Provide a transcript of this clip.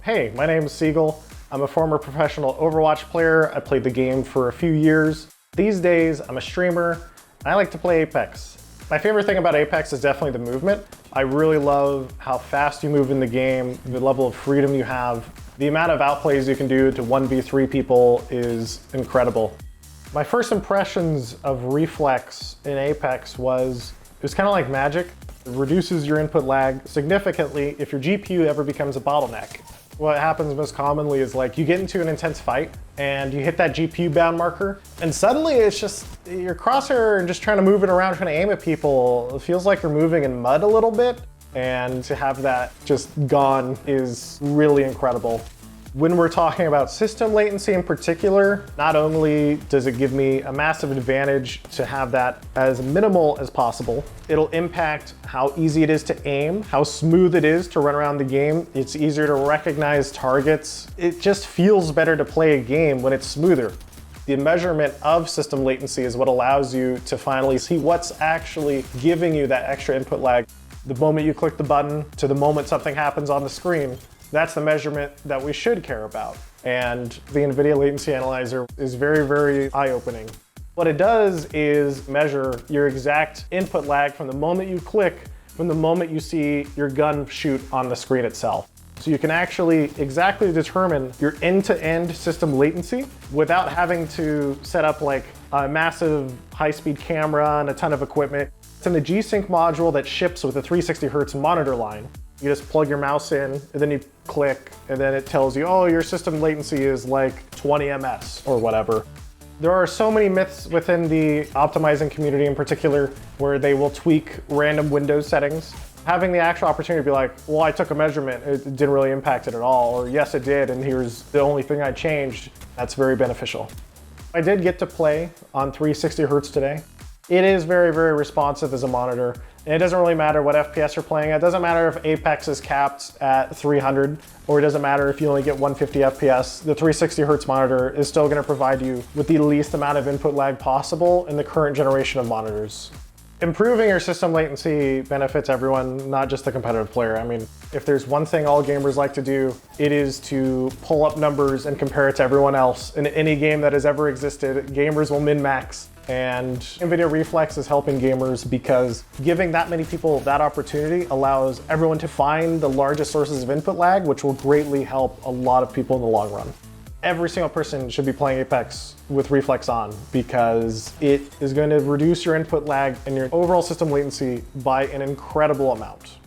Hey, my name is Seagull. I'm a former professional Overwatch player. I played the game for a few years. These days, I'm a streamer, and I like to play Apex. My favorite thing about Apex is definitely the movement. I really love how fast you move in the game, the level of freedom you have. The amount of outplays you can do to 1v3 people is incredible. My first impressions of Reflex in Apex was, it was kind of like magic. It reduces your input lag significantly if your GPU ever becomes a bottleneck. What happens most commonly is like you get into an intense fight and you hit that GPU bound marker and suddenly it's just your crosshair and just trying to move it around, trying to aim at people. It feels like you're moving in mud a little bit, and to have that just gone is really incredible. When we're talking about system latency in particular, not only does it give me a massive advantage to have that as minimal as possible, it'll impact how easy it is to aim, how smooth it is to run around the game. It's easier to recognize targets. It just feels better to play a game when it's smoother. The measurement of system latency is what allows you to finally see what's actually giving you that extra input lag. The moment you click the button to the moment something happens on the screen, that's the measurement that we should care about. And the NVIDIA Latency Analyzer is very, very eye-opening. What it does is measure your exact input lag from the moment you click, from the moment you see your gun shoot on the screen itself. So you can actually exactly determine your end-to-end system latency without having to set up like a massive high-speed camera and a ton of equipment. It's in the GSync module that ships with a 360 Hertz monitor line. You just plug your mouse in, and then you click, and then it tells you, oh, your system latency is like 20 ms or whatever. There are so many myths within the optimizing community in particular where they will tweak random Windows settings. Having the actual opportunity to be like, well, I took a measurement, it didn't really impact it at all, or yes, it did, and here's the only thing I changed, that's very beneficial. I did get to play on 360 Hertz today. It is very, very responsive as a monitor. And it doesn't really matter what FPS you're playing at. It doesn't matter if Apex is capped at 300, or it doesn't matter if you only get 150 FPS. The 360 Hertz monitor is still gonna provide you with the least amount of input lag possible in the current generation of monitors. Improving your system latency benefits everyone, not just the competitive player. I mean, if there's one thing all gamers like to do, it is to pull up numbers and compare it to everyone else. In any game that has ever existed, gamers will min-max. And NVIDIA Reflex is helping gamers because giving that many people that opportunity allows everyone to find the largest sources of input lag, which will greatly help a lot of people in the long run. Every single person should be playing Apex with Reflex on because it is going to reduce your input lag and your overall system latency by an incredible amount.